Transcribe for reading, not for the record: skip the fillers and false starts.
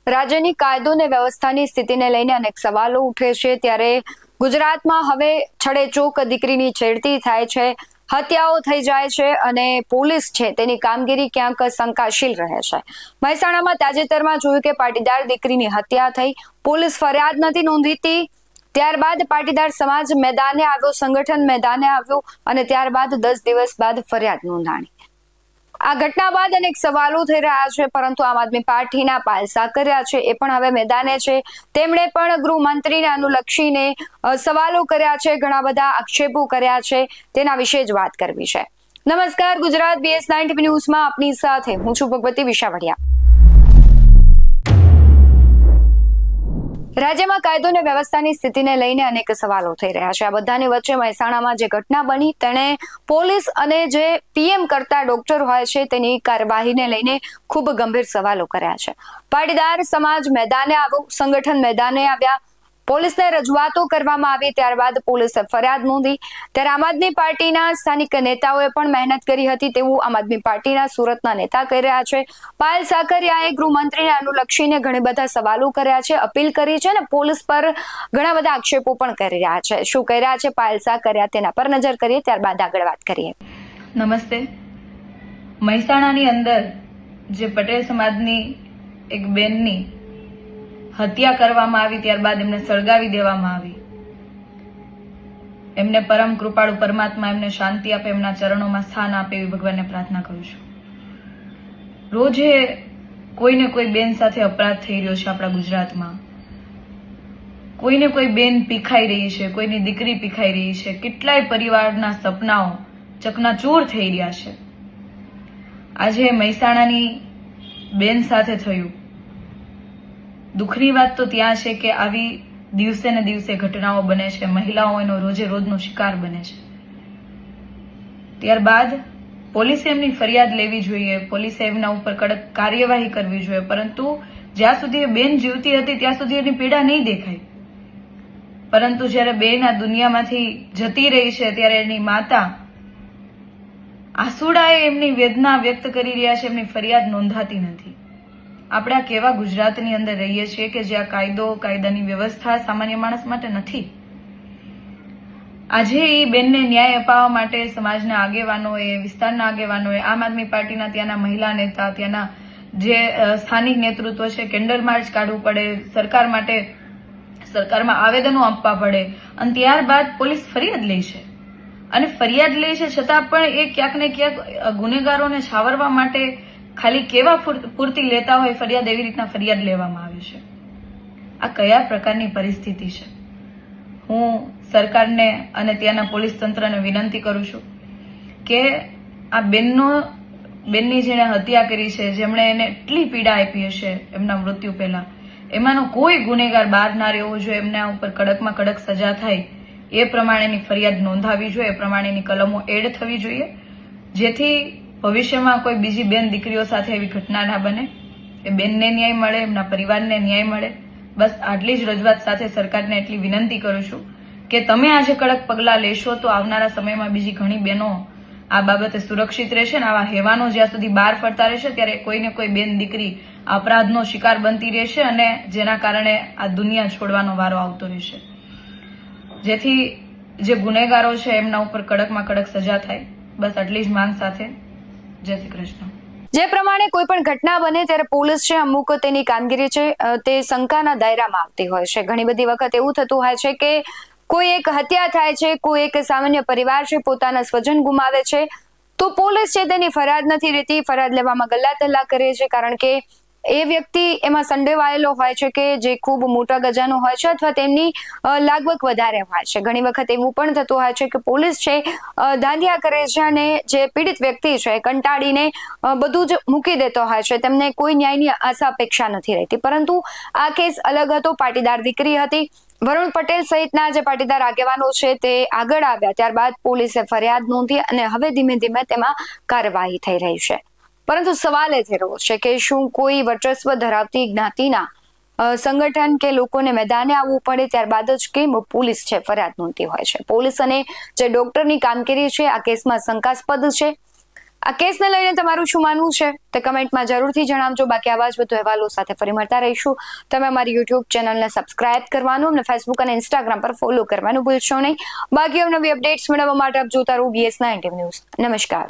રાજ્યની કાયદો અને વ્યવસ્થાની સ્થિતિને લઈને અનેક સવાલો ઉઠે છે ત્યારે ગુજરાતમાં હવે છડેચોક દીકરીની છેડતી થાય છે, હત્યાઓ થઈ જાય છે અને પોલીસ છે તેની કામગીરી ક્યાંક શંકાશીલ રહે છે। મહેસાણામાં તાજેતરમાં જોયું કે પાટીદાર દીકરીની હત્યા થઈ, પોલીસ ફરિયાદ નથી નોંધીતી, ત્યારબાદ પાટીદાર સમાજ મેદાને આવ્યો, સંગઠન મેદાને આવ્યું અને ત્યારબાદ 10 દિવસ બાદ ફરિયાદ નોંધાણી। આ ઘટના બાદ અનેક સવાલો થઈ રહ્યા છે, પરંતુ આમ આદમી પાર્ટીના પાયલ સાકરિયા છે એ પણ હવે મેદાને છે। તેમણે પણ ગૃહમંત્રીને અનુલક્ષીને સવાલો કર્યા છે, ઘણા બધા આક્ષેપો કર્યા છે, તેના વિશે જ વાત કરવી છે। નમસ્કાર, ગુજરાત BS9 TV ન્યૂઝમાં આપની સાથે હું છું ભગવતી વિશાવડિયા। રાજ્યમાં કાયદો અને વ્યવસ્થાની સ્થિતિને લઈને અનેક સવાલો થઈ રહ્યા છે। આ બધાની વચ્ચે મહેસાણામાં જે ઘટના બની તેણે પોલીસ અને જે PM કરતા ડોક્ટર હોય છે તેની કાર્યવાહીને લઈને ખૂબ ગંભીર સવાલો કર્યા છે। પાટીદાર સમાજ મેદાને આવ્યો, સંગઠન મેદાને આવ્યા, પોલીસને રજૂઆતો કરવામાં આવી, ત્યારબાદ પોલીસે ફરિયાદ નોંધી। ત્યારે આમ આદમી પાર્ટીના સ્થાનિક નેતાઓએ પણ મહેનત કરી હતી તેવું આમ આદમી પાર્ટીના સુરતના નેતા કહી રહ્યા છે। પાયલ સાકરિયાએ ગૃહમંત્રીને અનુલક્ષીને ઘણી બધા સવાલો કર્યા છે, અપીલ કરી છે અને પોલીસ પર ઘણા બધા આક્ષેપો પણ કરી રહ્યા છે। શું કહી રહ્યા છે પાયલ સાકરિયા તેના પર નજર કરીએ, ત્યારબાદ આગળ વાત કરીએ। નમસ્તે। મહેસાણાની અંદર જે પટેલ સમાજની એક બેનની હત્યા કરવામાં આવી, ત્યારબાદ એમને સળગાવી દેવામાં આવી। એમને પરમ કૃપાળુ પરમાત્મા એમને શાંતિ આપે, એમના ચરણોમાં સ્થાન આપે એવી ભગવાનને પ્રાર્થના કરું છું। રોજે કોઈને કોઈ બેન સાથે અપરાધ થઈ રહ્યો છે આપણા ગુજરાતમાં, કોઈને કોઈ બેન પીખાઈ રહી છે, કોઈની દીકરી પીખાઈ રહી છે, કેટલાય પરિવારના સપનાઓ ચકનાચૂર થઈ રહ્યા છે। આજે મહેસાણાની બેન સાથે થયું। દુઃખની વાત તો ત્યાં છે કે આવી દિવસે ને દિવસે ઘટનાઓ બને છે, મહિલાઓ એનો રોજે રોજનો શિકાર બને છે। ત્યારબાદ પોલીસે એમની ફરિયાદ લેવી જોઈએ, પોલીસે એમના ઉપર કડક કાર્યવાહી કરવી જોઈએ, પરંતુ જ્યાં સુધી એ બેન જીવતી હતી ત્યાં સુધી એની પીડા નહીં દેખાય, પરંતુ જ્યારે બેન આ દુનિયામાંથી જતી રહી છે ત્યારે એની માતા આંસુડાએ એમની વેદના વ્યક્ત કરી રહ્યા છે, એમની ફરિયાદ નોંધાતી નથી। આપણે આ કેવા ગુજરાતની અંદર રહીએ છીએ કે જ્યાં કાયદાની વ્યવસ્થા સામાન્ય માણસ માટે નથી। આજે એ બેનને ન્યાય અપાવવા માટે સમાજના આગેવાનોએ, વિસ્તારના આગેવાનોએ, આમ આદમી પાર્ટીના ત્યાંના મહિલા નેતા, ત્યાંના જે સ્થાનિક નેતૃત્વ છે, કેન્ડલ માર્ચ કાઢવું પડે, સરકાર માટે સરકારમાં આવેદનો આપવા પડે અને ત્યારબાદ પોલીસ ફરિયાદ લે છે અને ફરિયાદ લે છે છતાં પણ એ ક્યાંક ને ક્યાંક ગુનેગારોને છાવરવા માટે ખાલી કેવા પૂરતી લેતા હોય ફરિયાદ, એવી રીતના ફરિયાદ લેવામાં આવે છે। આ કયા પ્રકારની પરિસ્થિતિ છે? હું સરકારને અને ત્યાંના પોલીસ તંત્રને વિનંતી કરું છું કે આ બેનની જેને હત્યા કરી છે, જેમણે એને એટલી પીડા આપી હશે એમના મૃત્યુ પહેલા, એમાંનો કોઈ ગુનેગાર બહાર ના રહેવો જોઈએ, એમના ઉપર કડકમાં કડક સજા થાય એ પ્રમાણેની ફરિયાદ નોંધાવી જોઈએ, એ પ્રમાણેની કલમો એડ થવી જોઈએ, જેથી ભવિષ્યમાં કોઈ બીજી બેન દીકરીઓ સાથે એવી ઘટના ના બને, એ બેનને ન્યાય મળે, એમના પરિવારને ન્યાય મળે। બસ આટલી જ રજૂઆત સાથે સરકારને એટલી વિનંતી કરું છું કે તમે આજે કડક પગલાં લેશો તો આવનારા સમયમાં બીજી ઘણી બહેનો આ બાબતે સુરક્ષિત રહેશે અને આવા હેવાનો જ્યાં સુધી બહાર ફરતા રહેશે ત્યારે કોઈને કોઈ બેન દીકરી અપરાધનો શિકાર બનતી રહેશે અને જેના કારણે આ દુનિયા છોડવાનો વારો આવતો રહેશે, જેથી જે ગુનેગારો છે એમના ઉપર કડકમાં કડક સજા થાય। બસ આટલી જ માંગ સાથે જય શ્રી કૃષ્ણ। જે પ્રમાણે કોઈ પણ ઘટના બને ત્યારે પોલીસ છે અમુક તેની કામગીરી છે તે શંકાના દાયરામાં આવતી હોય છે। ઘણી બધી વખત એવું થતું હોય છે કે કોઈ એક હત્યા થાય છે, કોઈ એક સામાન્ય પરિવાર છે પોતાના સ્વજન ગુમાવે છે તો પોલીસ છે તેની ફરિયાદ નથી લેતી, ફરિયાદ લેવામાં ગલ્લાતલ્લા કરે છે, કારણ કે એ વ્યક્તિ એમાં સંડોવાયેલો હોય છે કે જે ખૂબ મોટા ગજાનો હોય છે અથવા તેમની લાગવગ વધારે હોય છે। ઘણી વખત એવું પણ થતું હોય છે કે પોલીસ છે ધાંધિયા કરે છે અને જે પીડિત વ્યક્તિ છે કંટાળીને બધું જ મૂકી દેતો હોય છે, તેમને કોઈ ન્યાયની આશા અપેક્ષા નથી રહેતી। પરંતુ આ કેસ અલગ હતો, પાટીદાર દીકરી હતી, વરુણ પટેલ સહિતના જે પાટીદાર આગેવાનો છે તે આગળ આવ્યા, ત્યારબાદ પોલીસે ફરિયાદ નોંધી અને હવે ધીમે ધીમે તેમાં કાર્યવાહી થઈ રહી છે। પરંતુ સવાલ એ થઈ રહ્યો છે કે શું કોઈ વર્ચસ્વ ધરાવતી જ્ઞાતિના સંગઠન કે લોકોને મેદાને આવવું પડે ત્યારબાદ જ કેમ પોલીસ છે ફરિયાદ નોંધતી હોય છે? પોલીસ અને જે ડોક્ટરની કામગીરી છે આ કેસમાં શંકાસ્પદ છે। આ કેસને લઈને તમારું શું માનવું છે તે કમેન્ટમાં જરૂરથી જણાવજો. બાકી આવા જ વધુ અહેવાલો સાથે ફરી મળતા રહીશું. તમે અમારી યુટ્યુબ ચેનલને સબસ્ક્રાઇબ કરવાનું અને ફેસબુક અને ઇન્સ્ટાગ્રામ પર ફોલો કરવાનું ભૂલશો નહીં. બાકી નવી અપડેટ્સ મેળવવા માટે આપ જોતા રહો BS19 ન્યૂઝ. નમસ્કાર.